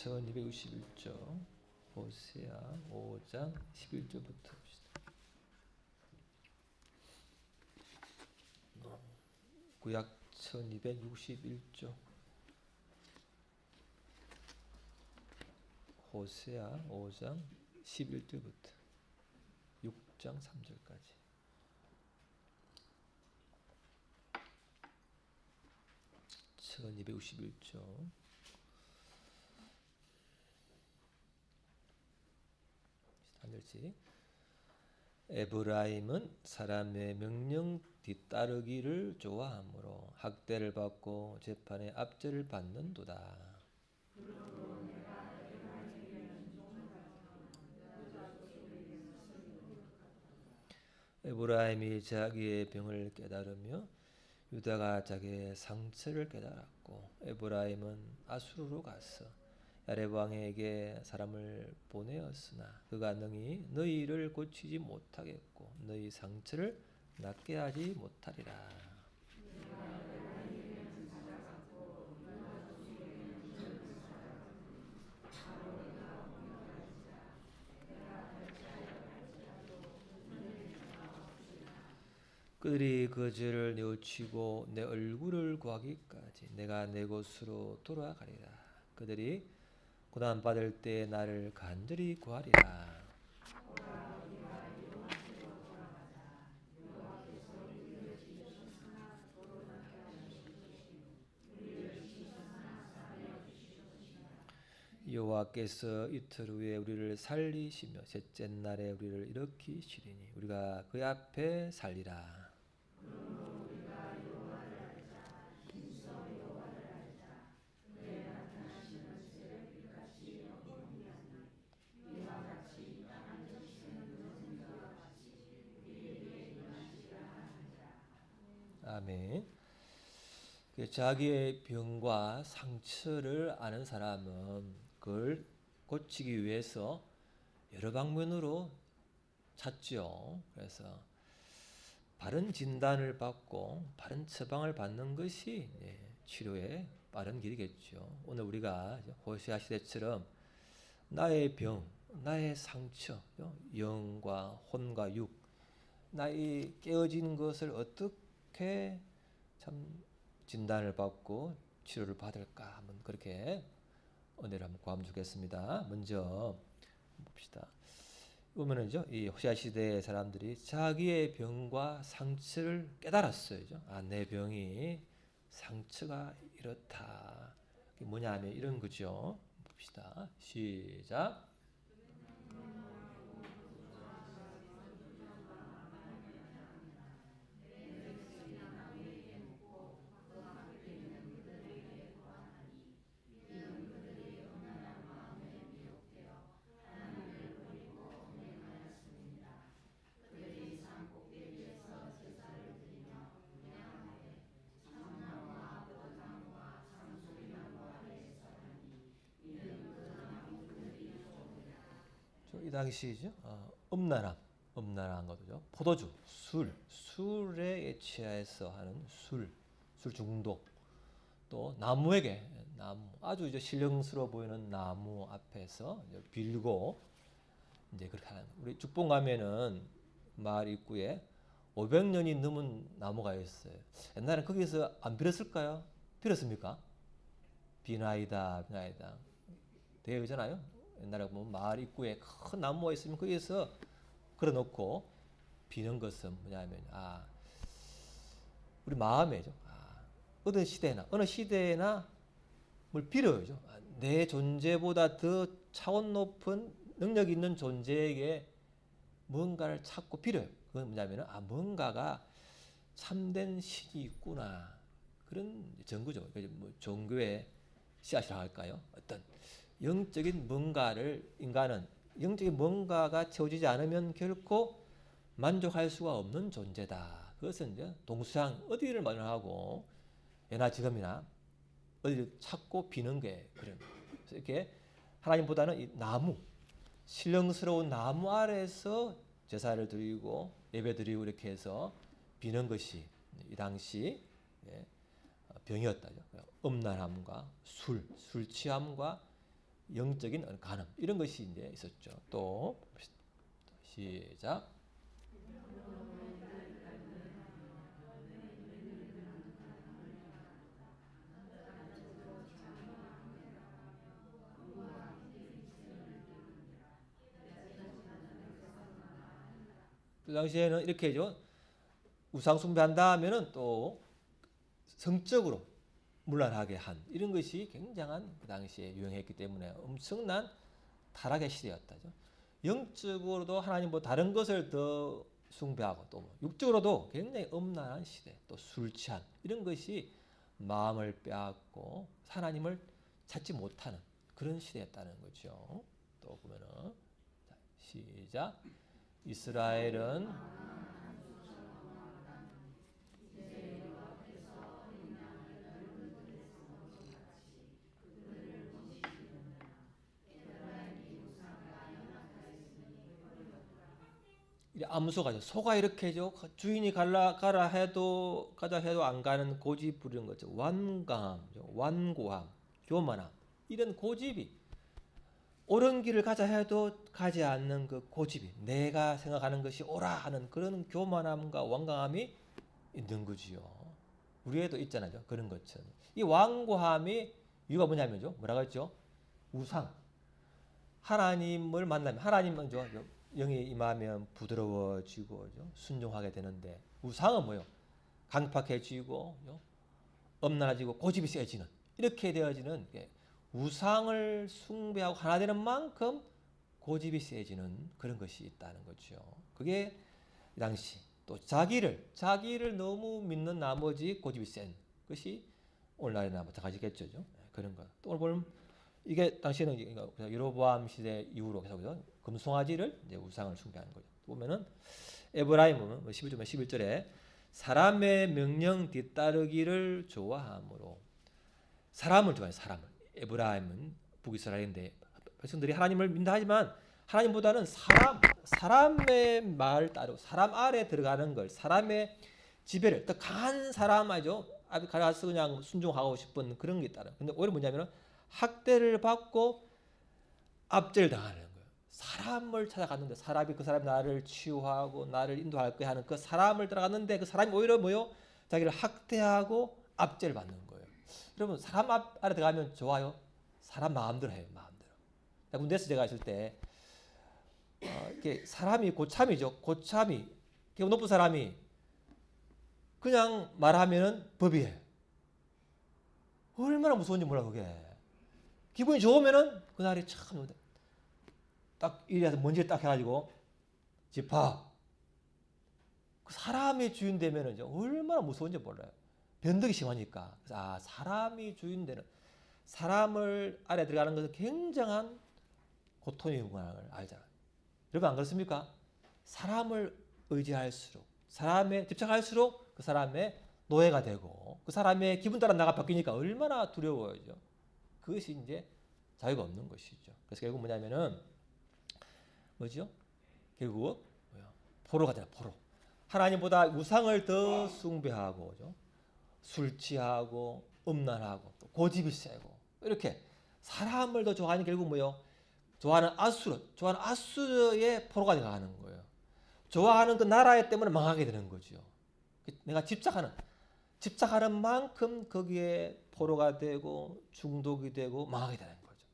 1251쪽 호세아 5장 11절부터 봅시다. 구약 1261쪽 호세아 5장 11절부터 6장 3절까지. 천 251쪽 한절씩. 에브라임은 사람의 명령 뒤따르기를 좋아하므로 학대를 받고 재판의 압제를 받는도다. 에브라임이 자기의 병을 깨달으며 유다가 자기의 상처를 깨달았고 에브라임은 아수르로 가서 야렙 왕에게 사람을 보내었으나 그가 능히 너희를 고치지 못하겠고 너희 상처를 낫게 하지 못하리라. 그들이 그 죄를 뉘우치고 내 얼굴을 구하기까지 내가 내 곳으로 돌아가리라. 그들이 고난받을 때 나를 간절히 구하리라. 여호와께서 이틀 후에 우리를 살리시며 셋째 날에 우리를 일으키시리니 우리가 그 앞에 살리라. 아멘. 자기의 병과 상처를 아는 사람은 그걸 고치기 위해서 여러 방면으로 찾죠. 그래서 바른 진단을 받고 바른 처방을 받는 것이 치료의 빠른 길이겠죠. 오늘 우리가 호세아 시대처럼 나의 병, 나의 상처, 영과 혼과 육, 나의 깨어진 것을 어떻게 참 진단을 받고 치료를 받을까 한번 그렇게 은혜를 한번 구하면 좋겠습니다. 먼저 봅시다. 보면은죠, 이 호세아 시대의 사람들이 자기의 병과 상처를 깨달았어요. 아, 내 병이 상처가 이렇다. 그게 뭐냐면 이런 거죠. 봅시다. 시작. 이 당시죠. 음란한 거죠. 포도주, 술에 취해서 하는 술 중독. 또 나무에게 아주 이제 신령스러워 보이는 나무 앞에서 빌고 이제 그렇게 하는. 우리 죽봉 가면은 마을 입구에 500년이 넘은 나무가 있어요. 옛날에 거기서 안 빌었을까요? 빌었습니까? 비나이다. 되어 있잖아요. 옛날에 보면 마을 입구에 큰 나무가 있으면 거기서 걸어놓고 비는 것은 뭐냐면 우리 마음에죠. 어느 시대나 뭘 빌어야죠. 내 존재보다 더 차원 높은 능력 있는 존재에게 뭔가를 찾고 빌어요. 그건 뭐냐면 뭔가가 참된 신이 있구나 그런 증거죠. 뭐 종교의 씨앗이라고 할까요? 어떤 영적인 뭔가를 인간은 영적인 뭔가가 채워지지 않으면 결코 만족할 수가 없는 존재다. 그것은 이제 동수양 어디를 마련하고 예나 지금이나 어디를 찾고 비는 게 그런. 그래서 이렇게 하나님보다는 이 나무, 신령스러운 나무 아래에서 제사를 드리고 예배 드리고 이렇게 해서 비는 것이 이 당시 병이었다죠. 음란함과 술 취함과 영적인 간음 이런 것이 이제 있었죠. 또 시작. 그 당시에는 이렇게 죠. 우상 숭배한다 하면은 또 성적으로 문란하게 한 이런 것이 굉장한 그 당시에 유행했기 때문에 엄청난 타락의 시대였다죠. 영적으로도 하나님보다 다른 것을 더 숭배하고 또 육적으로도 굉장히 엄란한 시대, 또 술 취한 이런 것이 마음을 빼앗고 하나님을 찾지 못하는 그런 시대였다는 거죠. 또 보면은 시작. 이스라엘은 암소가 소가 이렇게죠. 주인이 가라 해도 가자 해도 안 가는 고집 부리는 거죠. 완강함, 완고함, 교만함 이런 고집이 옳은 길을 가자 해도 가지 않는 그 고집이 내가 생각하는 것이 옳아 하는 그런 교만함과 완강함이 있는 거지요. 우리에도 있잖아요. 그런 것처럼 이 완고함이 이유가 뭐냐면요. 뭐라고 했죠? 우상. 하나님을 만나면 하나님은 영이 임하면 부드러워지고 순종하게 되는데 우상은 뭐요? 강팍해지고 엄란해지고 고집이 세지는 이렇게 되어지는 우상을 숭배하고 하나 되는 만큼 고집이 세지는 그런 것이 있다는 거죠. 그게 이 당시 또 자기를 너무 믿는 나머지 고집이 센 것이 오늘날에나 마찬가지겠죠. 그런 거. 또 오늘 보면 이게 당시에는 여로보암 시대 이후로 계속 금송아지를 이제 우상을 숭배하는 거죠. 보면은 에브라임은 11절에 사람의 명령 뒤따르기를 좋아함으로 사람을 좋아해요. 사람을. 에브라임은 북이스라엘인데 백성들이 하나님을 믿는다 하지만 하나님보다는 사람의 말 따르고 사람 아래 들어가는 걸 사람의 지배를 더 강한 사람 아죠. 앞에 가서 그냥 순종하고 싶은 그런 게 있다는. 근데 오히려 뭐냐면은 학대를 받고 압제를 당하는 거예요. 사람을 찾아갔는데 사람이 그 사람이 나를 치유하고 나를 인도할 거야 하는 그 사람을 따라갔는데 그 사람이 오히려 뭐요? 자기를 학대하고 압제를 받는 거예요. 여러분 사람 아래 들어가면 좋아요? 사람 마음대로 해요. 마음대로. 군대에서 제가 있을 때 이렇게 사람이 고참이죠. 고참이 높은 사람이 그냥 말하면은 법이에요. 얼마나 무서운지 몰라 그게. 기분이 좋으면은 그날이 참 딱 이래서 먼지를 딱 해가지고 집합. 그 사람이 주인 되면은 얼마나 무서운지 몰라요. 변덕이 심하니까. 그래서 사람이 주인 되는 사람을 아래 들어가는 것은 굉장한 고통의 영광을 알잖아요. 여러분 안 그렇습니까? 사람을 의지할수록 사람에 집착할수록 그 사람의 노예가 되고 그 사람의 기분 따라 나가 바뀌니까 얼마나 두려워요. 그것이 이제 자유가 없는 것이죠. 그래서 결국 뭐냐면은 뭐죠? 결국 포로가 되나 포로. 하나님보다 우상을 더 숭배하고 술 취하고 음란하고 또 고집이 세고 이렇게 사람을 더 좋아하는 결국 뭐요? 좋아하는 아수르의 포로가 되어가는 거예요. 좋아하는 그 나라 때문에 망하게 되는 거죠. 내가 집착하는 만큼 거기에 포로가 되고 중독이 되고 망하게 되는 거죠.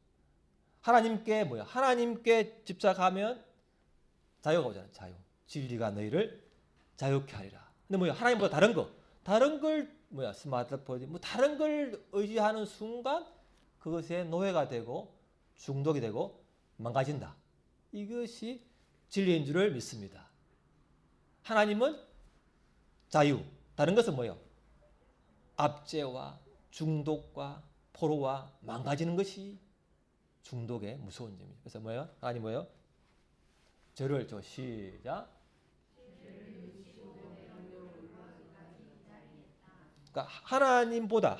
하나님께 하나님께 집착하면 자유가 오잖아요. 자유. 진리가 너희를 자유케 하리라. 근데 하나님보다 다른 걸 스마트폰 다른 걸 의지하는 순간 그것에 노예가 되고 중독이 되고 망가진다. 이것이 진리인 줄을 믿습니다. 하나님은 자유. 다른 것은 압제와 중독과 포로와 망가지는 것이 중독의 무서운 점이죠. 그래서 하나님 저를 시작. 그러니까 하나님보다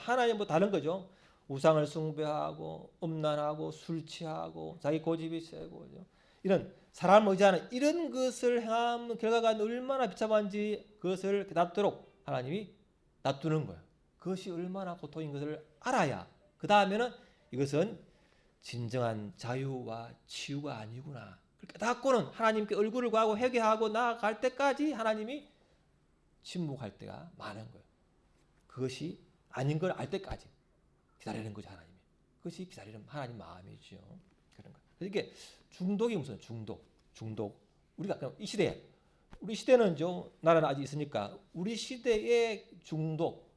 다른 거죠. 우상을 숭배하고 음란하고 술 취하고 자기 고집이 세고 이런 사람을 의지하는 이런 것을 행하는 결과가 얼마나 비참한지 그것을 놔두도록 하나님이 놔두는 거예요. 그것이 얼마나 고통인 것을 알아야 그 다음에는 이것은 진정한 자유와 치유가 아니구나. 깨닫고는 하나님께 얼굴을 구하고 회개하고 나아갈 때까지 하나님이 침묵할 때가 많은 거예요. 그것이 아닌 걸 알 때까지 기다리는 거죠, 하나님이. 그것이 기다리는 하나님 마음이죠. 그런 거. 이게 중독이 무슨 중독. 우리가 이 시대에 우리 시대는 나라는 아직 있으니까 우리 시대의 중독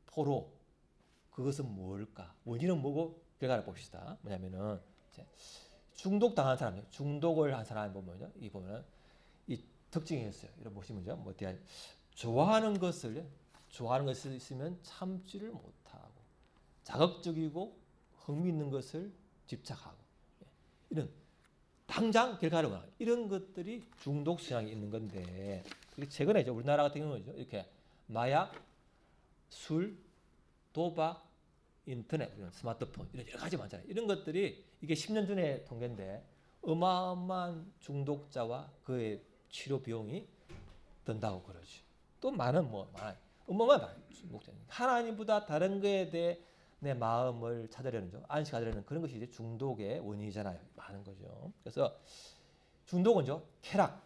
포로 그것은 뭘까? 원인은 뭐고 결과를 봅시다. 뭐냐면은 중독 당한 사람, 중독을 한 사람 보면요, 이 보면은 이 특징이 있어요. 이런 보시면요, 뭐 좋아하는 것을 있으면 참지를 못하고 자극적이고 흥미있는 것을 집착하고 이런 당장 결과를 원하는 이런 것들이 중독 성향이 있는 건데 최근에 우리나라 같은 경우는 이렇게 마약, 술, 도박, 인터넷, 스마트폰 이런 여러 가지 많잖아요. 이런 것들이 이게 10년 전의 통계인데 어마어마한 중독자와 그의 치료 비용이 든다고 그러죠. 또 많은 어마어마한 중독자. 하나님보다 다른 거에 대해 내 마음을 찾으려는 안식하려는 그런 것이 이제 중독의 원인이잖아요. 많은 거죠. 그래서 중독은 쾌락,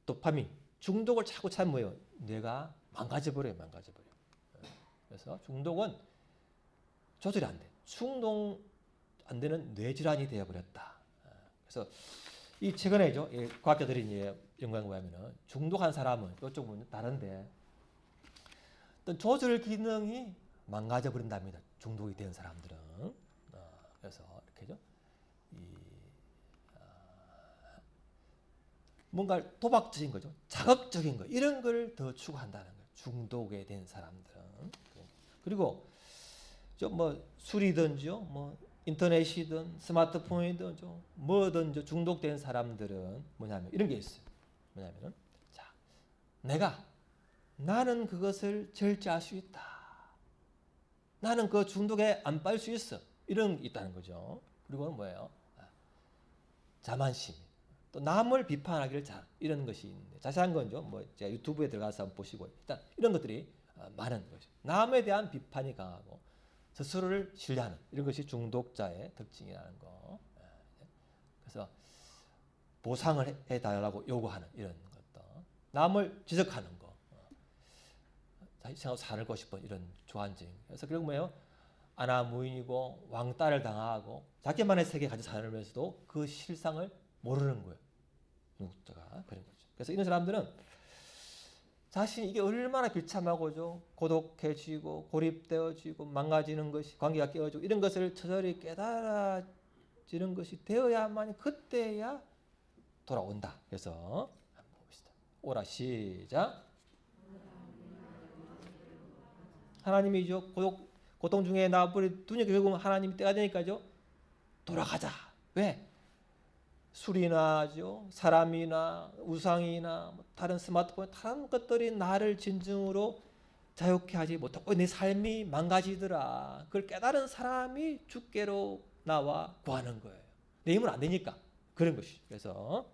도파민, 중독을 자꾸 찾으면 뭐예요? 뇌가 망가져버려요. 그래서 중독은 조절이 안 돼. 충동 안 되는 뇌질환이 되어버렸다. 그래서 이 최근에 과학자들이 연구한 거 보면은 중독한 사람은 이쪽은 다른데 어떤 조절 기능이 망가져 버린답니다. 중독이 된 사람들은. 그래서 이렇게죠. 뭔가 도박적인 거죠. 자극적인 거 이런 걸 더 추구한다는 거예요. 중독에 된 사람들은. 그리고 술이든지 인터넷이든 스마트폰이든 뭐든 중독된 사람들은 뭐냐면 이런 게 있어요. 뭐냐면은 나는 그것을 절제할 수 있다. 나는 그 중독에 안 빠질 수 있어. 이런 게 있다는 거죠. 그리고는 뭐예요? 자만심. 또 남을 비판하기를 이런 것이 있는데 자세한 건 제가 유튜브에 들어가서 한번 보시고 일단 이런 것들이 많은 거죠. 남에 대한 비판이 강하고 스스로를 신뢰하는 이런 것이 중독자의 특징이라는 거. 그래서 보상을 해달라고 요구하는 이런 것도 남을 지적하는 거. 자기 생각으로 살고 싶은 이런 조한증. 그래서 결국 뭐예요? 아나무인이고 왕따를 당하고 자기만의 세계 가지고 살면서도 그 실상을 모르는 거예요. 중독자가 그런 거죠. 그래서 이런 사람들은 자신이 이게 얼마나 비참하고 고독해지고 고립되어지고 망가지는 것이 관계가 깨어지고 이런 것을 처절히 깨달아지는 것이 되어야만 그때야 돌아온다. 그래서 한번 봅시다. 오라 시작. 하나님이 고통 중에 나버린 두니까 결국 하나님이 때가 되니까죠. 돌아가자. 왜? 술이나 사람이나 우상이나 다른 스마트폰 다른 것들이 나를 진정으로 자유케 하지 못하고 내 삶이 망가지더라. 그걸 깨달은 사람이 주께로 나와 구하는 거예요. 내 힘은 안 되니까 그런 것이. 그래서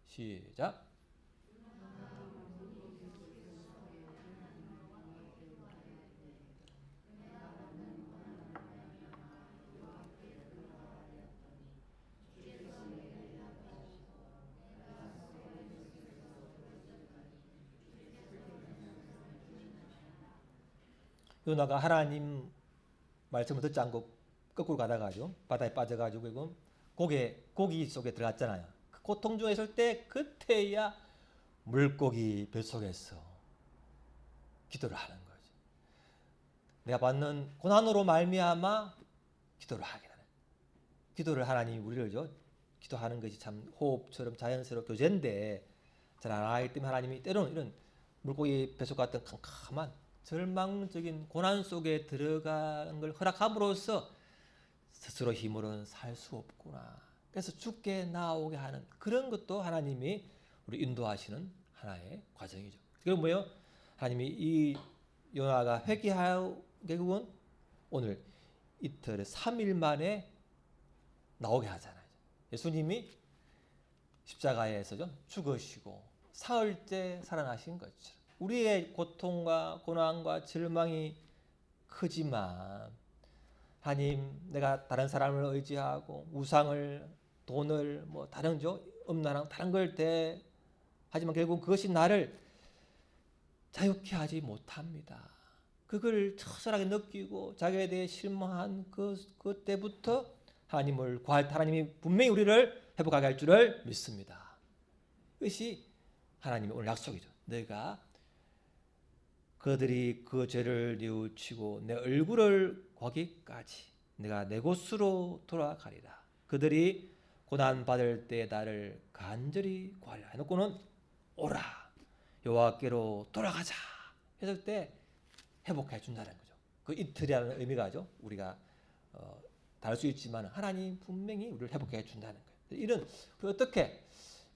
시작. 요나가 하나님 말씀을 듣지 않고 거꾸로 가다가죠. 바다에 빠져가지고 고기 속에 들어갔잖아요. 그 고통 중에 있을 때 그때야 물고기 뱃속에서 기도를 하는 거죠. 내가 받는 고난으로 말미암아 기도를 하게 되는. 기도를 하나님이 우리를 기도하는 것이 참 호흡처럼 자연스러운 교제인데 잘 안 하기 때문에 하나님이 때로는 이런 물고기 뱃속 같은 캄캄한 절망적인 고난 속에 들어가는 걸 허락함으로써 스스로 힘으로는 살 수 없구나. 그래서 죽게 나오게 하는 그런 것도 하나님이 우리 인도하시는 하나의 과정이죠. 그리고 뭐예요? 하나님이 이 요나가 회개하여 결국은 오늘 이틀에 3일 만에 나오게 하잖아요. 예수님이 십자가에서 죽으시고 사흘째 살아나신 것처럼 우리의 고통과 고난과 절망이 크지만 하나님, 내가 다른 사람을 의지하고 우상을, 돈을, 뭐 다른 음란한 다른 걸 하지만 결국 그것이 나를 자유케 하지 못합니다. 그걸 처절하게 느끼고 자기에 대해 실망한 그때부터 하나님을 구할 때 하나님이 분명히 우리를 회복하게 할 줄을 믿습니다. 이것이 하나님의 오늘 약속이죠. 내가 그들이 그 죄를 뉘우치고 내 얼굴을 구하기까지 내가 내 곳으로 돌아가리라. 그들이 고난받을 때 나를 간절히 구하리라 해놓고는 오라 여호와께로 돌아가자 했을 때 회복해 준다는 거죠. 그 이틀이라는 의미가죠. 우리가 다를 수 있지만 하나님 분명히 우리를 회복해 준다는 거예요. 이런 어떻게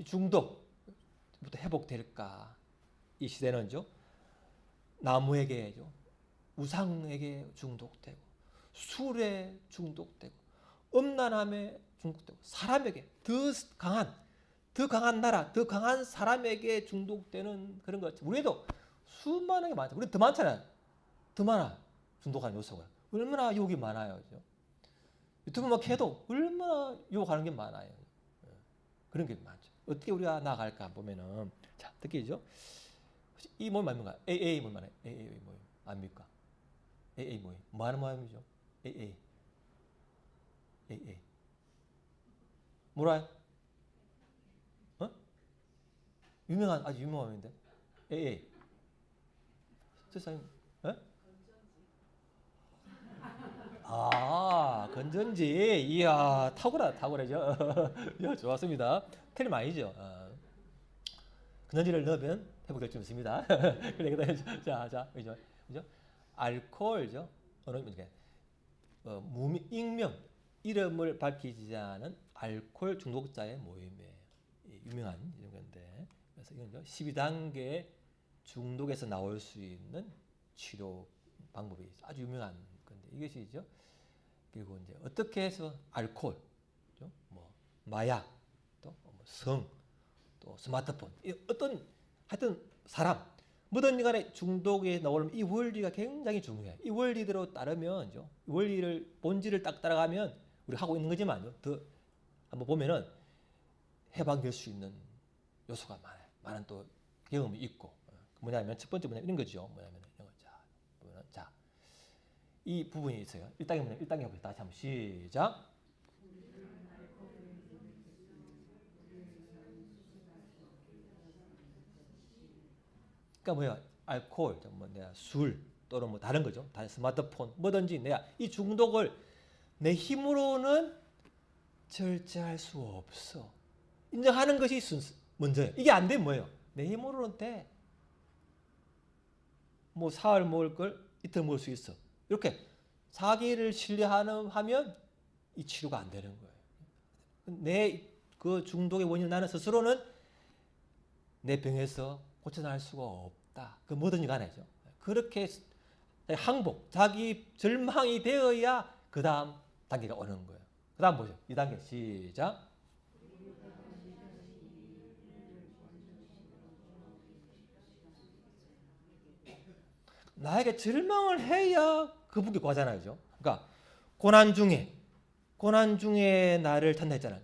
중독부터 회복될까? 이 시대는죠. 나무에게죠. 우상에게 중독되고 술에 중독되고 음란함에 중독되고 사람에게 더 강한 나라, 더 강한 사람에게 중독되는 그런 것. 우리도 수많은 게 많죠. 우리 더 많잖아요. 더 많아. 중독하는 요소가. 얼마나 유혹이 많아요. 그죠? 유튜브만 해도 얼마나 유혹하는 게 많아요. 그런 게 많죠. 어떻게 우리가 나아갈까 보면은, 자, 특히죠. 이 모임 아닙니까? AA 모임 아니에요? AA 모임. 아닙니까? AA 모임. 뭐 하는 모임이죠? AA. AA. 뭐라? 아주 유명한 모임인데. AA. 세상에, 건전지. 이야, 탁월하죠. 야, 좋았습니다. 틀림 아니죠. 건전지를 넣으면 회복될 수 있습니다. 그래, 자, 그죠? 알코올죠. 익명, 이름을 밝히지 않은 알코올 중독자의 모임이에요. 유명한 이런 건데. 그래서 이건 12단계 중독에서 나올 수 있는 치료 방법이 아주 유명한 건데 이것이죠. 그리고 이제 어떻게 해서 알코올, 뭐 마약, 또 성, 또 스마트폰, 하여튼 사람, 뭐든 간에 중독에 나오려면 이 원리가 굉장히 중요해요. 이 원리대로 따르면, 원리를 본질을 딱 따라가면 우리 하고 있는 거지만 더 한번 보면은 해방될 수 있는 요소가 많아요. 많은 또 경험이 있고. 뭐냐면 첫 번째 이런 거죠. 뭐냐면 이런 거. 자, 이 부분이 있어요. 1단계 1단계 해보세요. 다시 한번 시작. 그러니까 뭐야? 알코올, 술 또는 뭐 다른 거죠. 다른 스마트폰 뭐든지 내가 이 중독을 내 힘으로는 절제할 수 없어. 인정하는 것이 먼저예요. 이게 안 되면 뭐예요? 내 힘으로는 돼. 뭐 사흘 먹을 걸 이틀 먹을 수 있어. 이렇게 자기를 신뢰하면 이 치료가 안 되는 거예요. 내 그 중독의 원인을 나는 스스로는 내 병에서 고쳐낼 수가 없다. 그 뭐든지 간에죠. 그렇게 항복, 자기 절망이 되어야 그 다음 단계가 오는 거예요. 그 다음 보죠. 2단계 시작. 나에게 절망을 해야 그분께 구하잖아요. 그러니까 고난 중에 나를 탄다 했잖아요.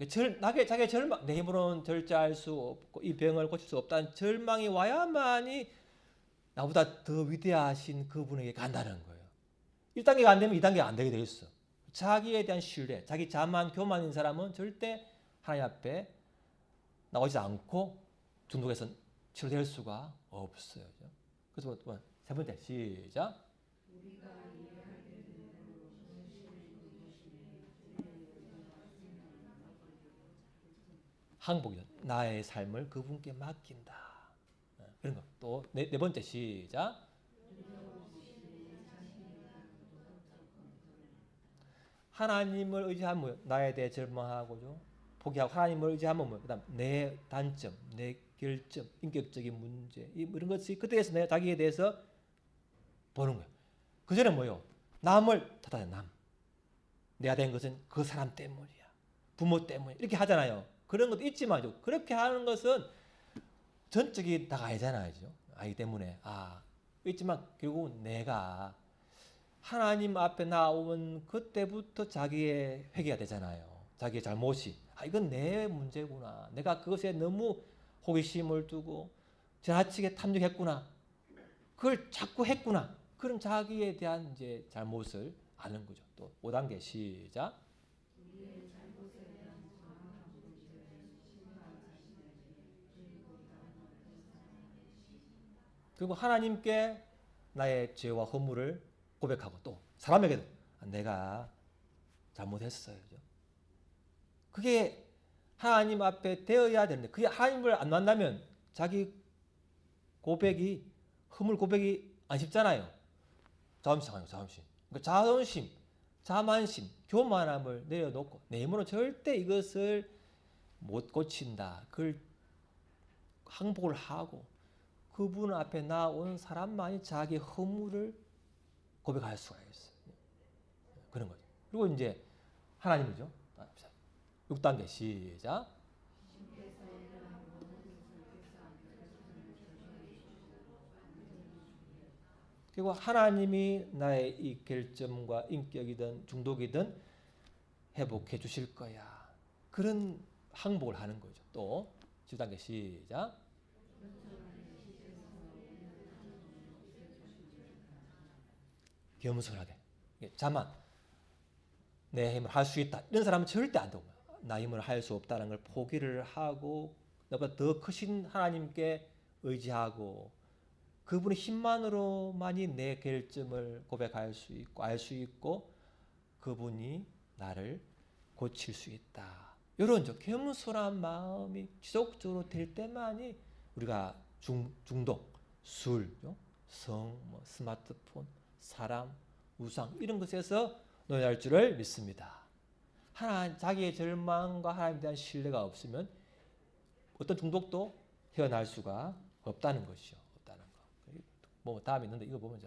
자기 절망, 내 힘으로는 절제할 수 없고 이 병을 고칠 수 없다는 절망이 와야만이 나보다 더 위대하신 그분에게 간다는 거예요. 1단계가 안 되면 2단계가 안 되게 돼 있어. 자기에 대한 신뢰, 자기 자만 교만인 사람은 절대 하나님 앞에 나오지 않고 중독에서 치료될 수가 없어요. 그래서 세 번째 시작. 항복이죠. 나의 삶을 그분께 맡긴다. 그런 거. 또 네 번째 시작. 하나님을 의지하면 나에 대해 절망하고죠. 포기하고 하나님을 의지하면 그다음 내 단점, 내 결점, 인격적인 문제 이런 것이 그때에서 내가 자기에 대해서 보는 거예요. 그 전에 뭐요? 남을 탓하는 남. 내가 된 것은 그 사람 때문이야. 부모 때문에 이렇게 하잖아요. 그런 것도 있지만 그렇게 하는 것은 전적이 다가 아니잖아요. 아이기 때문에 있지만 결국은 내가 하나님 앞에 나오면 그때부터 자기의 회개가 되잖아요. 자기의 잘못이. 이건 내 문제구나. 내가 그것에 너무 호기심을 두고 지나치게 탐닉했구나. 그걸 자꾸 했구나. 그런 자기에 대한 이제 잘못을 아는 거죠. 또 5단계 시작. 그리고 하나님께 나의 죄와 허물을 고백하고 또 사람에게도 내가 잘못했어요. 그게 하나님 앞에 되어야 되는데 그게 하나님을 안 만나면 자기 고백이 허물 고백이 안 쉽잖아요. 자존심. 그러니까 자존심, 자만심, 교만함을 내려놓고 내 힘으로 절대 이것을 못 고친다. 그걸 항복을 하고 그분 앞에 나온 사람만이 자기 허물을 고백할 수가 있어요. 그런 거죠. 그리고 이제 하나님이죠. 6단계 시작. 그리고 하나님이 나의 이 결점과 인격이든 중독이든 회복해 주실 거야. 그런 항복을 하는 거죠. 또 10단계 시작. 겸손하게. 자만 내 힘을 할 수 있다. 이런 사람은 절대 안 되고 나 힘을 할 수 없다는 걸 포기를 하고 나보다 더 크신 하나님께 의지하고 그분의 힘만으로만이 내 결점을 고백할 수 있고 알 수 있고 그분이 나를 고칠 수 있다. 이런 겸손한 마음이 지속적으로 될 때만이 우리가 중독, 술, 성, 스마트폰, 사람, 우상 이런 것에서 논할 줄을 믿습니다. 자기의 절망과 하나님에 대한 신뢰가 없으면 어떤 중독도 헤어날 수가 없다는 것이죠. 없다는 거. 다음에 있는데 이거 보면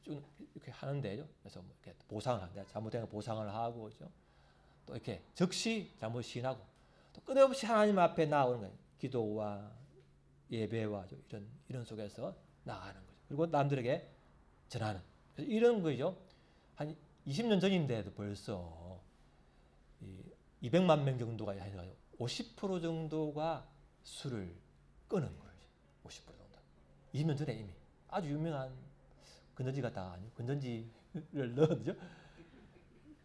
쭉 이렇게 하는데요. 그래서 이렇게 보상을 한다. 잘못된 거 보상을 하고, 또 이렇게 적시 잘못 시인하고, 또 끊임없이 하나님 앞에 나오는 거예요. 기도와 예배와 이런 속에서 나아가는 거죠. 그리고 남들에게 전하는. 그래서 이런 거죠. 한 20년 전인데도 벌써 200만 명 정도가 해서 50% 정도가 술을 끊은 거예요. 50% 정도. 20년 전에 이미 아주 유명한 건전지 같다 아니요? 건전지를 넣었죠.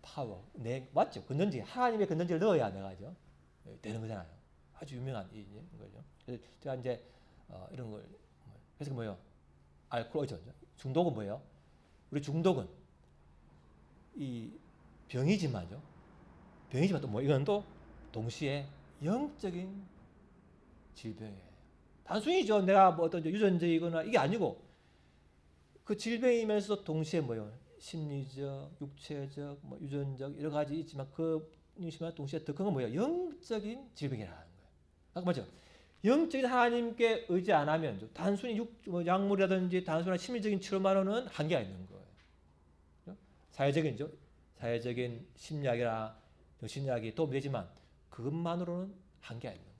파워. 맞죠? 건전지 하나님의 건전지를 넣어야 내가죠. 되는 거잖아요. 아주 유명한 거죠. 그래서 제가 이제 이런 걸 그래서 뭐예요? 알코올이죠. 중독은 뭐예요? 우리 중독은 이 병이지만요. 병이지만 또 이건 또 동시에 영적인 질병이에요. 단순히죠. 내가 어떤 유전적이거나 이게 아니고 그 질병이면서 동시에 뭐예요? 심리적, 육체적, 유전적 여러 가지 있지만 그이지만 동시에 더 큰 건 뭐예요? 영적인 질병이라는 거예요. 아까 맞죠? 영적인 하나님께 의지 안 하면 단순히 약물이라든지 단순한 심리적인 치료만으로는 한계가 있는 거예요. 사회적인 심리학이나 정신의학이 도움이 되지만 그것만으로는 한계가 있는 거예요.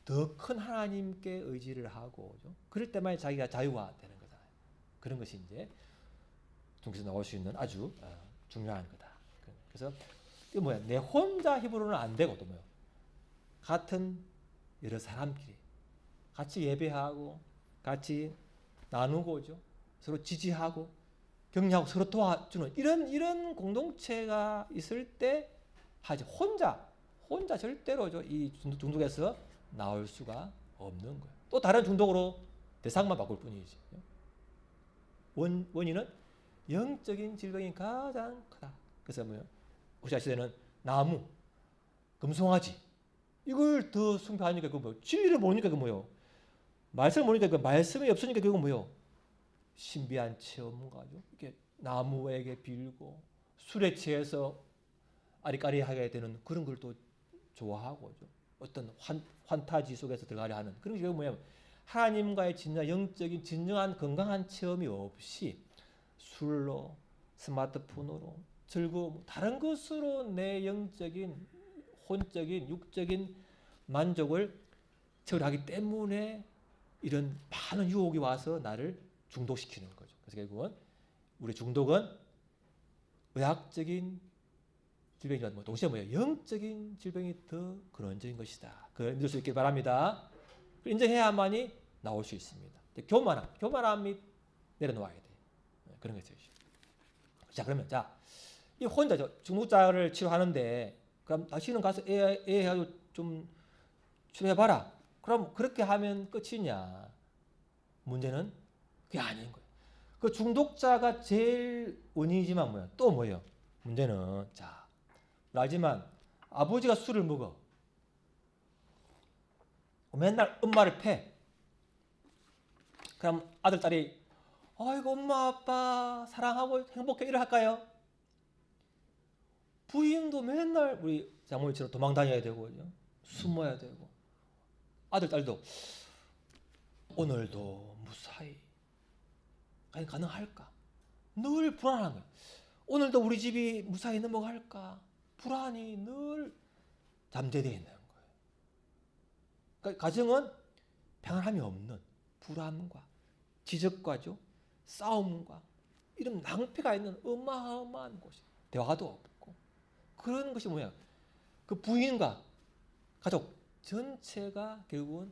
더 큰 하나님께 의지를 하고 그럴 때만 자기가 자유화되는 거잖아요. 그런 것이 이제 중에서 나올 수 있는 아주 중요한 거다. 그래서 이거 뭐야? 내 혼자 힘으로는 안 되고 또 뭐요? 같은 여러 사람끼리 같이 예배하고 같이 나누고죠. 서로 지지하고 격려하고 서로 도와주는 이런 공동체가 있을 때 하지 혼자 절대로 이 중독에서 나올 수가 없는 거예요. 또 다른 중독으로 대상만 바꿀 뿐이지. 원인은 영적인 질병이 가장 크다. 그래서 뭐예요? 우리 시대는 나무, 금송아지 이걸 더 숭배하니까 진리를 모르니까 뭐예요? 말씀을 모르니까 말씀이 없으니까 뭐예요? 신비한 체험가죠. 이렇게 나무에게 빌고 술에 취해서 아리까리하게 되는 그런 걸 또 좋아하고 어떤 환타지 속에서 들어가려 하는 그런 게 뭐냐면 하나님과의 진짜 영적인 진정한 건강한 체험이 없이 술로 스마트폰으로 즐거움 다른 것으로 내 영적인 혼적인 육적인 만족을 채우기 때문에 이런 많은 유혹이 와서 나를 중독시키는 거죠. 그래서 결국은 우리 중독은 의학적인 질병이지만 뭐 동시에 뭐예요? 영적인 질병이 더 근원적인 것이다. 그걸 믿을 수 있길 바랍니다. 인정해야만이 나올 수 있습니다. 교만함이 내려놓아야 돼. 그런 것이죠. 자, 그러면 이 혼자 중독자를 치료하는데 그럼 당신은 가서 애하고 좀 치료해봐라. 그럼 그렇게 하면 끝이냐? 문제는 그게 아닌 거예요. 그 중독자가 제일 원인이지만 뭐야? 또 뭐예요? 문제는 알지만 아버지가 술을 먹어. 맨날 엄마를 패. 그럼 아들, 딸이 아이고 엄마 아빠 사랑하고 행복해 이래 할까요? 부인도 맨날 우리 장모님처럼 도망 다녀야 되고 숨어야 되고 아들, 딸도 오늘도 무사히 과연 가능할까? 늘 불안한 거야. 오늘도 우리 집이 무사히 넘어갈까? 불안이 늘 잠재되어 있는 거예요. 그러니까 가정은 평안함이 없는 불안과 지적과죠, 싸움과 이런 낭패가 있는 어마어마한 곳이 대화도 없고 그런 것이 뭐야? 그 부인과 가족 전체가 결국은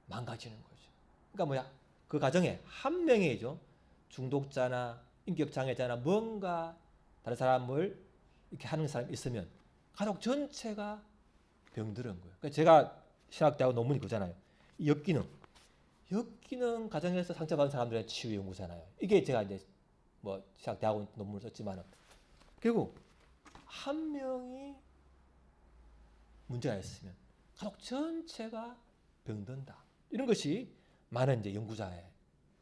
망가지는 거죠. 그러니까 뭐야? 그 가정에 한 명이죠. 중독자나 인격장애자나 뭔가 다른 사람을 이렇게 하는 사람이 있으면 가족 전체가 병들은 거예요. 그러니까 제가 신학대학 논문이 그거잖아요. 역기능 가정에서 상처받은 사람들의 치유 연구잖아요. 이게 제가 이제 뭐 신학대학 논문을 썼지만은 결국 한 명이 문제가 있으면 가족 전체가 병든다. 이런 것이 많은 이제 연구자에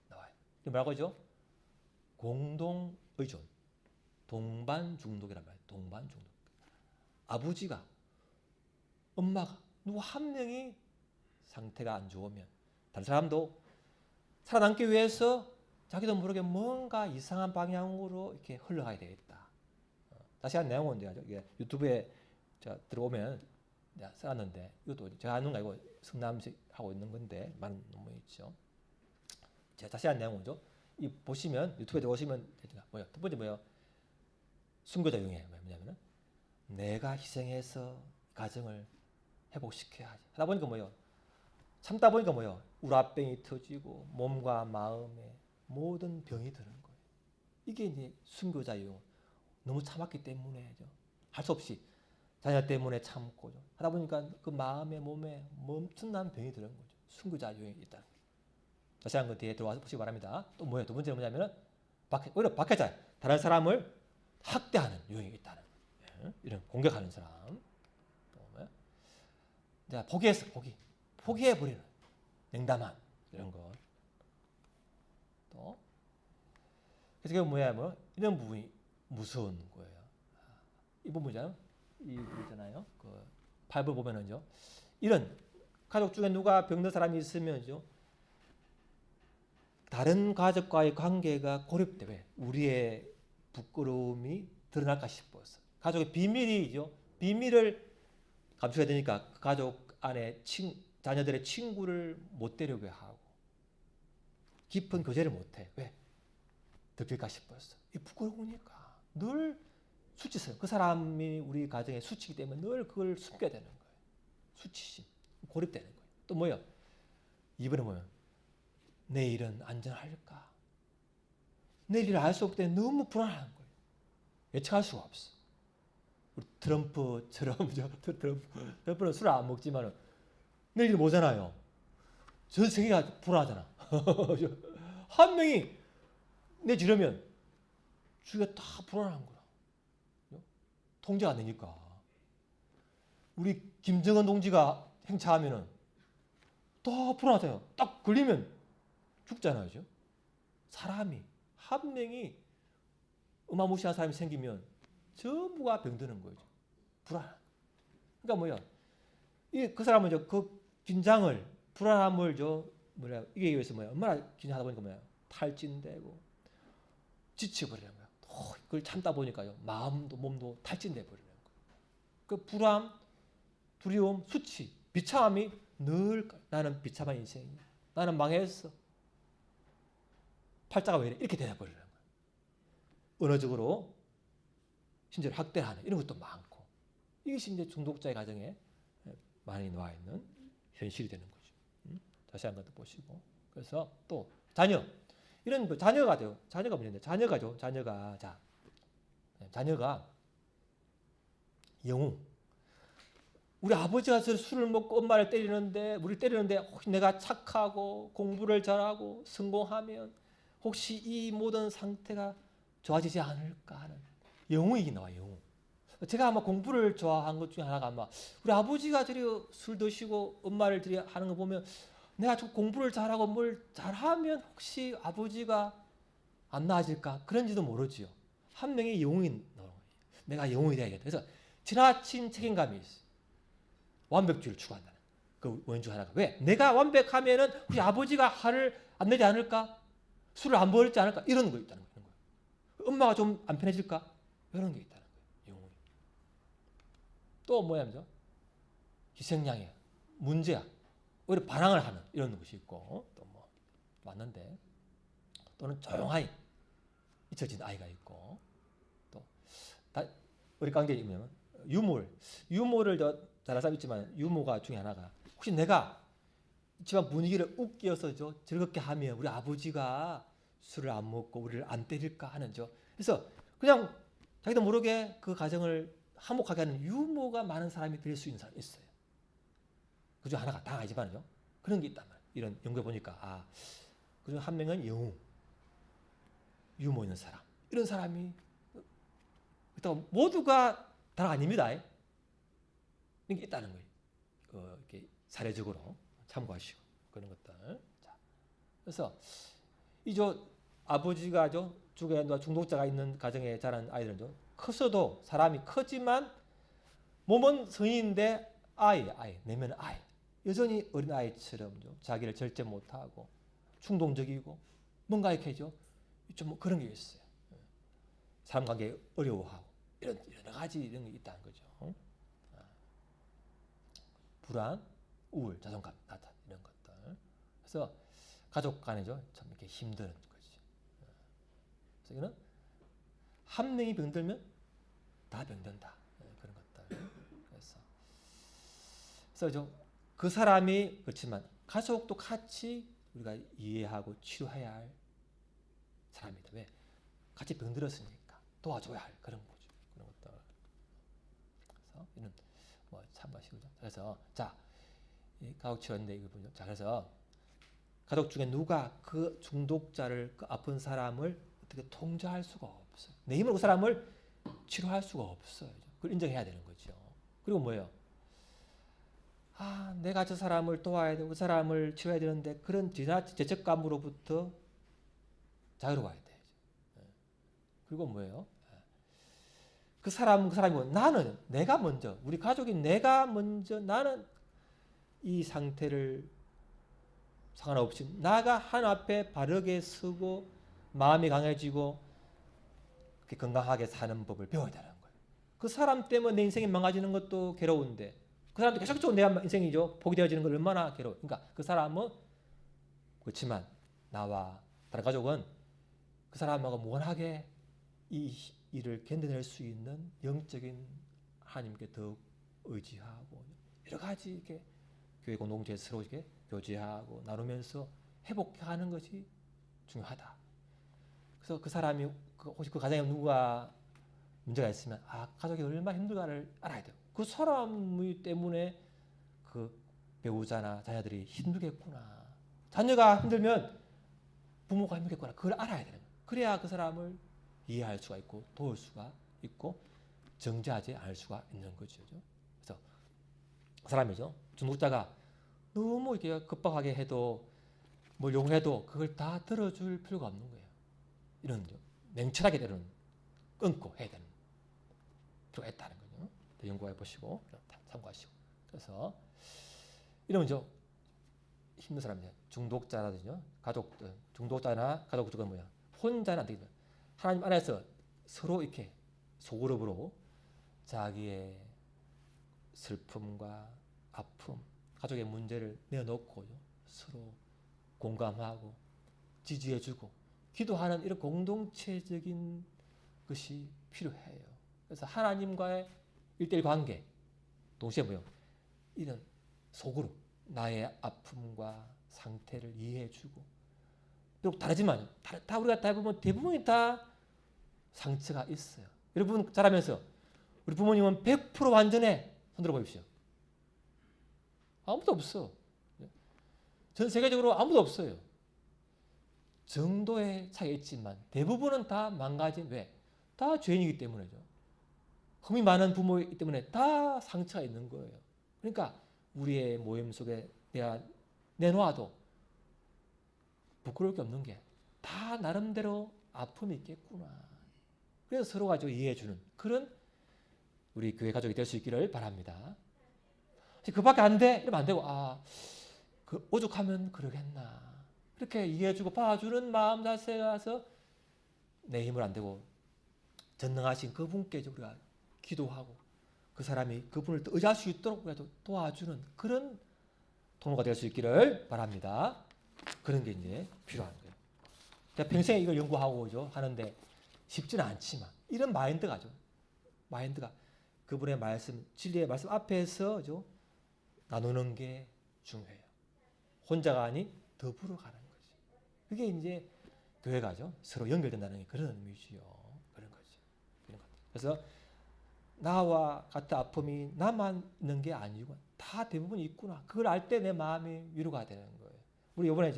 나와요. 이게 뭐라고 하죠? 공동 의존, 동반 중독이란 말이에요. 동반 중독. 아버지가, 엄마가 누구 한 명이 상태가 안 좋으면 다른 사람도 살아남기 위해서 자기도 모르게 뭔가 이상한 방향으로 이렇게 흘러가야 되겠다. 자세한 내용은 이제 유튜브에 들어오면 내가 써놨는데 이것도 제가 하는 거 아니고 성남식 하고 있는 건데 많은 논문이 있죠. 제가 자세한 내용은요. 이 보시면 유튜브에 들어오시면 뭐요? 첫 번째 뭐요? 순교자 용해 뭐냐면은 내가 희생해서 가정을 회복시켜야 하지. 하다 보니까 뭐요? 참다 보니까 뭐요? 우라병이 터지고 몸과 마음에 모든 병이 드는 거예요. 이게 이제 순교자 용. 너무 참았기 때문에죠. 할 수 없이 자녀 때문에 참고 하다 보니까 그 마음에 몸에 엄청난 병이 드는 거죠. 순교자 유형이 있다는 거예요. 자세한 거 뒤에 들어와서 보시기 바랍니다. 또 뭐예요? 두 번째는 뭐냐면은 오히려 박해자, 다른 사람을 학대하는 유형이 있다는 거예요. 이런 공격하는 사람. 또 뭐예요? 자, 포기해버리는 냉담한 이런 거. 또 그래서 그게 뭐야? 이런 부분이 무서운 거예요. 이 부분이잖아요. 이 부분이잖아요. 그 8번 보면은요. 이런 가족 중에 누가 병든 사람이 있으면요. 다른 가족과의 관계가 고립돼. 왜? 우리의 부끄러움이 드러날까 싶어서. 가족의 비밀이죠. 비밀을 감춰야 되니까 그 가족 안에 자녀들의 친구를 못 데려오게 하고 깊은 교제를 못 해. 왜? 들킬까 싶어서. 이 부끄러우니까 늘 수치스러워. 그 사람이 우리 가정의 수치이기 때문에 늘 그걸 숨겨야 되는 거예요. 수치심, 고립되는 거예요. 또 뭐예요? 이번에 뭐예요? 내일은 안전할까? 내일을 알 수 없기 때문에 너무 불안한 거예요. 예측할 수가 없어. 우리 트럼프처럼 트럼프는 술을 안 먹지만 내일이 뭐잖아요. 전 세계가 불안하잖아. 한 명이 내지르면 주위가 다 불안한 거야. 통제가 안 되니까. 우리 김정은 동지가 행차하면은 더 불안하잖아요. 딱 걸리면 죽잖아요. 그죠? 사람이, 한 명이 어마무시한 사람이 생기면 전부가 병드는 거죠. 불안. 그러니까 뭐야? 그 사람은 그 긴장을, 불안함을 이기기 위해서 얼마나 긴장하다 보니까 탈진되고 지쳐버리는 거야. 그걸 참다 보니까요. 마음도 몸도 탈진돼 버리는 거예요. 그 불안, 두려움, 수치, 비참함이 늘 나는 비참한 인생이야. 나는 망했어. 팔자가 왜 이래? 이렇게 되어버리는 거예요. 언어적으로 신체를 학대하는 이런 것도 많고 이것이 이제 중독자의 가정에 많이 나와 있는 현실이 되는 거죠. 자세한 것도 보시고 그래서 또 자녀 이런 뭐 자녀가 돼요. 자녀가 문제인데 자녀가죠. 자녀가 영웅. 우리 아버지가 술을 먹고 엄마를 때리는데 우리 때리는데 혹시 내가 착하고 공부를 잘하고 성공하면 혹시 이 모든 상태가 좋아지지 않을까 하는 영웅이 나와요. 영웅. 제가 아마 공부를 좋아한 것 중에 하나가 아마 우리 아버지가 저리 술 드시고 엄마를 저리 하는 거 보면 내가 좀 공부를 잘하고 뭘 잘하면 혹시 아버지가 안 나아질까 그런지도 모르지요. 한 명의 영웅이 나오는 거예요. 내가 영웅이 돼야겠다. 그래서 지나친 책임감이 있어요. 완벽주의를 추구한다는 그 원인 중 하나가 왜? 내가 완벽하면은 우리 아버지가 화를 안 내지 않을까? 술을 안 버리지 않을까? 이런 거 있다는 거예요. 엄마가 좀 안 편해질까? 이런 게 있다는 거예요. 영웅이. 또 뭐냐면요. 희생양이야. 문제야. 오히려 반항을 하는 이런 것이 있고 또 뭐 맞는데 또는 조용하게 잊혀진 아이가 있고 또 우리 관계에 있으면 유머를 잘할 사람 있지만 유머가 중에 하나가 혹시 내가 집안 분위기를 웃겨서 즐겁게 하면 우리 아버지가 술을 안 먹고 우리를 안 때릴까 하는 그래서 그냥 자기도 모르게 그 가정을 화목하게 하는 유머가 많은 사람이 될 수 있는 사람이 있어요. 그중 하나가 다 아니지만요. 그런 게 있단 말이에요. 이런 연구해 보니까 그중 한 명은 영웅, 유머 있는 사람. 이런 사람이 그렇다고 모두가 다 아닙니다. 이런 게 있다는 거예요. 이렇게 사례적으로 참고하시고 그런 것들. 자, 그래서 아버지가 중독자가 있는 가정에 자란 아이들은 커서도 사람이 크지만 몸은 성인인데 내면 아이. 여전히 어린 아이처럼 자기를 절제 못하고 충동적이고 뭔가 이렇게 좀 그런 게 있어요. 사람 관계 어려워하고 이런 여러 가지 이런 게 있다는 거죠. 불안, 우울, 자존감 나타 이런 것들. 그래서 가족 간에죠 참 이렇게 힘든 거죠. 그래서 이거는 한 명이 병들면 다 병든다 그런 것들. 그래서 그 사람이 그렇지만 가족도 같이 우리가 이해하고 치료해야 할 사람이다. 왜? 같이 병들었으니까 도와줘야 할 그런 거죠. 그런 것들. 그래서 이런 뭐 참고하시고 그래서 가족 치료인데 이거 보죠. 그래서 가족 중에 누가 그 중독자를 그 아픈 사람을 어떻게 통제할 수가 없어요. 내 힘으로 그 사람을 치료할 수가 없어요. 그걸 인정해야 되는 거죠. 그리고 뭐예요? 내가 저 사람을 도와야 되고 그 사람을 치료해야 되는데 그런 지나친 죄책감으로부터 자유로워야 돼야죠. 그리고 뭐예요? 그 사람이 나는 내가 먼저 우리 가족이 내가 먼저 나는 이 상태를 상관없이 나가 하나님 앞에 바르게 서고 마음이 강해지고 건강하게 사는 법을 배워야 되는 거예요. 그 사람 때문에 내 인생이 망가지는 것도 괴로운데 그 사람도 계속적으로 내 인생이죠. 포기되어지는 걸 얼마나 괴로워. 그러니까 그 사람은 그렇지만 나와 다른 가족은 그 사람하고 무한하게 이 일을 견뎌낼 수 있는 영적인 하나님께 더욱 의지하고 여러 가지 이렇게 교회 공동체에 서로 이렇게 교제하고 나누면서 회복하는 것이 중요하다. 그래서 그 사람이 혹시 그 가정에 누가 문제가 있으면 가족이 얼마나 힘들까를 알아야 돼요. 그 사람 때문에 그 배우자나 자녀들이 힘들겠구나. 자녀가 힘들면 부모가 힘들겠구나. 그걸 알아야 되는 거예요. 그래야 그 사람을 이해할 수가 있고 도울 수가 있고 정죄하지 않을 수가 있는 거죠. 그래서 그 사람이죠. 중독자가 너무 이렇게 급박하게 해도 뭘 요구해도 그걸 다 들어줄 필요가 없는 거예요. 이런 냉철하게 때로는 끊고 해야 되는 필요가 있다는 거죠. 연구해 보시고 참고하시고. 그래서 이러면 힘든 사람이죠. 중독자라든지 가족들, 중독자나 가족들은 뭐야? 혼자는 안 되겠죠. 하나님 안에서 서로 이렇게 소그룹으로 자기의 슬픔과 아픔, 가족의 문제를 내어놓고 서로 공감하고 지지해주고 기도하는 이런 공동체적인 것이 필요해요. 그래서 하나님과의 1:1 관계, 동시에 뭐요? 이런 속으로 나의 아픔과 상태를 이해해주고, 비록 다르지만 다 우리가 대부분이 다 상처가 있어요. 여러분 자라면서 우리 부모님은 100% 완전해. 손들어 보십시오. 아무도 없어. 전 세계적으로 아무도 없어요. 정도의 차이가 있지만 대부분은 다 망가진, 왜? 다 죄인이기 때문이죠. 흠이 많은 부모이기 때문에 다 상처가 있는 거예요. 그러니까 우리의 모임 속에 내가 내놓아도 부끄러울 게 없는 게 다 나름대로 아픔이 있겠구나. 그래서 서로가 좀 이해해주는 그런 우리 교회 가족이 될 수 있기를 바랍니다. 그밖에 안 돼? 이러면 안 되고, 그 오죽하면 그러겠나. 이렇게 이해해주고 봐주는 마음 자세가서 내 힘을 안 되고 전능하신 그분께 우리가 기도하고 그 사람이 그분을 또 의지할 수 있도록 우리가 도와주는 그런 통로가 될 수 있기를 바랍니다. 그런 게 이제 필요한 거예요. 평생 이걸 연구하고 하는데 쉽지는 않지만 이런 마인드가 그분의 말씀, 진리의 말씀 앞에서 나누는 게 중요해요. 혼자가 아닌 더불어 가는 거죠. 그게 이제 교회가 서로 연결된다는 게 그런 의미지요. 그런 거죠. 그래서 나와 같은 아픔이 나만 있는 게 아니고 다 대부분 있구나. 그걸 알 때 내 마음이 위로가 되는 거예요. 우리 이번에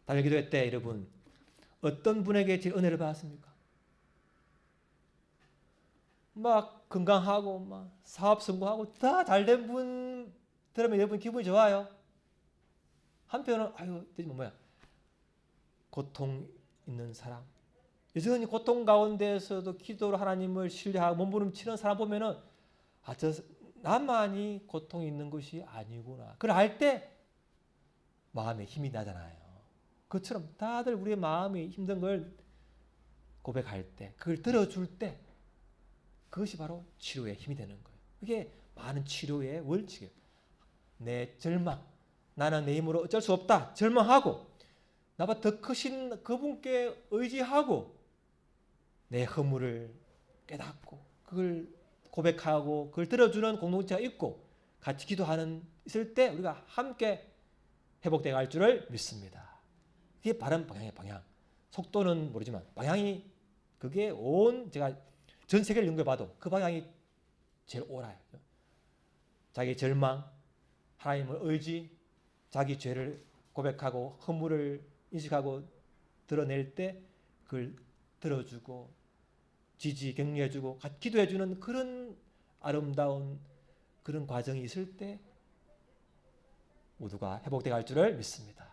달력 기도회 때 여러분 어떤 분에게 제일 은혜를 받았습니까? 막 건강하고 막 사업 성공하고 다 잘된 분 들으면 여러분 기분이 좋아요. 한편은 고통 있는 사람, 여전히 고통 가운데에서도 기도로 하나님을 신뢰하고 몸부림치는 사람 보면은 나만이 고통이 있는 것이 아니구나. 그걸 알 때 마음에 힘이 나잖아요. 그처럼 다들 우리의 마음이 힘든 걸 고백할 때, 그걸 들어줄 때 그것이 바로 치료의 힘이 되는 거예요. 그게 많은 치료의 원칙이에요. 내 절망, 나는 내 힘으로 어쩔 수 없다 절망하고 나보다 더 크신 그분께 의지하고 내 허물을 깨닫고 그걸 고백하고 그걸 들어주는 공동체가 있고 같이 기도하는 있을 때 우리가 함께 회복되어 갈 줄을 믿습니다. 그게 바른 방향이에요. 방향. 속도는 모르지만 방향이 그게 제가 전 세계를 연구해봐도 그 방향이 제일 옳아요. 자기 절망, 하나님을 의지, 자기 죄를 고백하고 허물을 인식하고 드러낼 때 그걸 들어주고 지지 격려해주고 같이 기도해주는 그런 아름다운 그런 과정이 있을 때 모두가 회복되어 갈 줄을 믿습니다.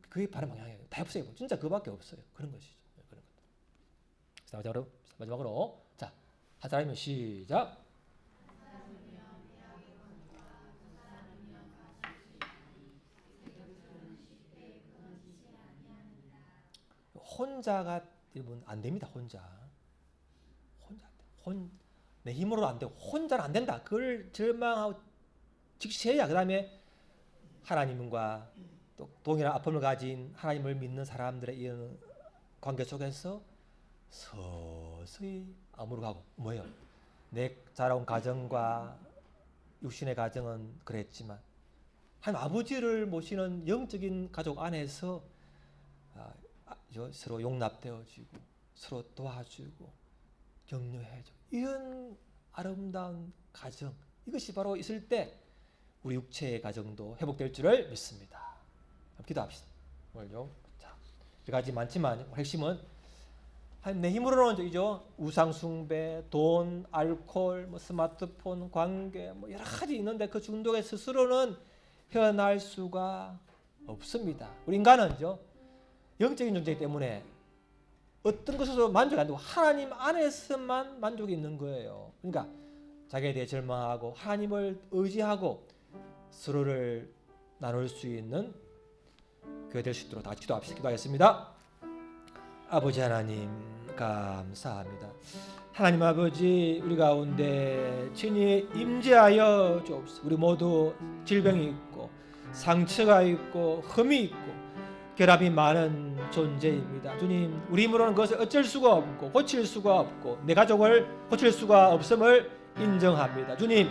그게 바른 방향이에요. 다 없어요. 진짜 그밖에 없어요. 그런 것이죠. 그런 것. 마지막으로 자, 하자라면 시작. 혼자가 여러분 안 됩니다. 내 힘으로 안 되고 혼자는 안 된다. 그걸 절망하고 직시해야 그 다음에 하나님과 또 동일한 아픔을 가진 하나님을 믿는 사람들의 이런 관계 속에서 서서히 아물어가고 뭐예요? 내 자라온 가정과 육신의 가정은 그랬지만 하나님 아버지를 모시는 영적인 가족 안에서 서로 용납되어지고 서로 도와주고 격려해주고 이런 아름다운 가정 이것이 바로 있을 때 우리 육체의 가정도 회복될 줄을 믿습니다. 기도합시다. 오늘요. 자, 여러 가지 많지만 핵심은 내 힘으로는 우상 숭배, 돈, 알코올, 스마트폰, 관계 여러 가지 있는데 그 중독에 스스로는 헤어날 수가 없습니다. 우리 인간은 영적인 존재이기 때문에 어떤 것으로 만족이 안 되고 하나님 안에서만 만족이 있는 거예요. 그러니까 자기에 대해 절망하고 하나님을 의지하고 서로를 나눌 수 있는 교회 될 수 있도록 다 기도합시다. 기도하겠습니다. 아버지 하나님 감사합니다. 하나님 아버지 우리 가운데 친히 임재하여 주옵소서. 우리 모두 질병이 있고 상처가 있고 흠이 있고 결함이 많은 존재입니다. 주님, 우리 힘으로는 그것을 어쩔 수가 없고 고칠 수가 없고 내 가족을 고칠 수가 없음을 인정합니다. 주님,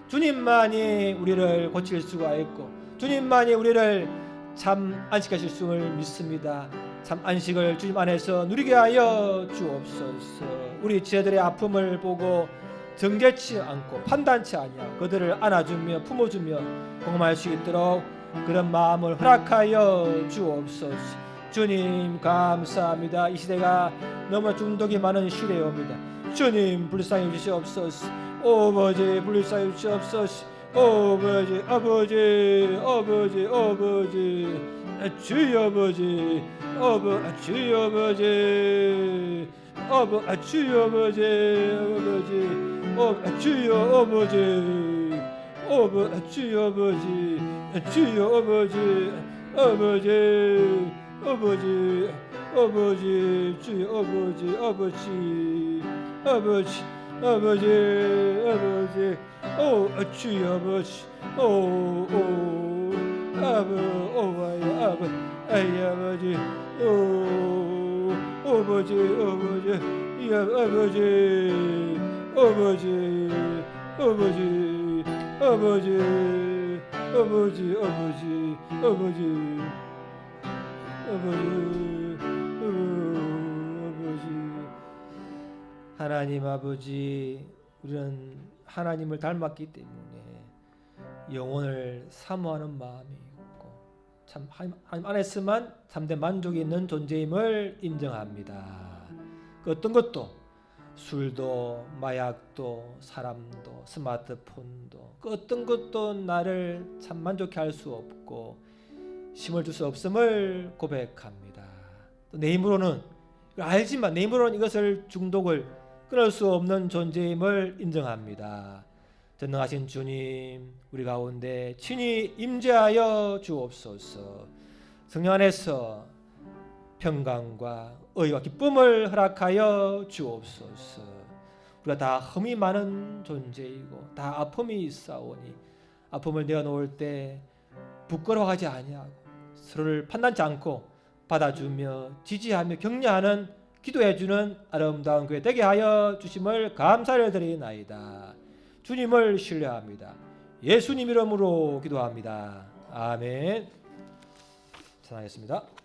주님만이 우리를 고칠 수가 있고 주님만이 우리를 참 안식하실 수를 믿습니다. 참 안식을 주님 안에서 누리게 하여 주옵소서. 우리 지체들의 아픔을 보고 정죄치 않고 판단치 아니하고 그들을 안아주며 품어주며 공감할 수 있도록 그런 마음을 허락하여 주옵소서. 주님 감사합니다. 이 시대가 너무 중독이 많은 시대입니다. 주님 불쌍히 주시옵소서. 아버지 불쌍히 주시옵소서. 아버지 아버지 아버지 아버지 주여 아버지 주여 아버지 주여 아버지 아버지 주여 아버지 주여 아버지 주여 아버지 아버지 아버지 아버지 주여 아버지 아버지 아버지 아버지 아버지 오 주여 아버지 오 아버지 아버지 오 아버지 아버지 이 아버지 아버지 아버지 아버지 아버지 아버지 아버지 아버지 하나님 아버지, 우리는 하나님을 닮았기 때문에 영혼을 사모하는 마음이 있고 참 하나님 안에서만 참된 만족이 있는 존재임을 인정합니다. 그 어떤 것도 술도 마약도 사람도 스마트폰도 그 어떤 것도 나를 참 만족해 할 수 없고 힘을 줄 수 없음을 고백합니다. 내 힘으로는 알지만 내 힘으로는 이것을 중독을 끊을 수 없는 존재임을 인정합니다. 전능하신 주님, 우리 가운데 친히 임재하여 주옵소서. 성령 안에서 평강과 의와 기쁨을 허락하여 주옵소서. 우리가 다 흠이 많은 존재이고 다 아픔이 있사오니 아픔을 내어놓을 때 부끄러워하지 아니하고 서로를 판단치 않고 받아주며 지지하며 격려하는 기도해주는 아름다운 교회 되게 하여 주심을 감사를 드리나이다. 주님을 신뢰합니다. 예수님 이름으로 기도합니다. 아멘. 전하겠습니다.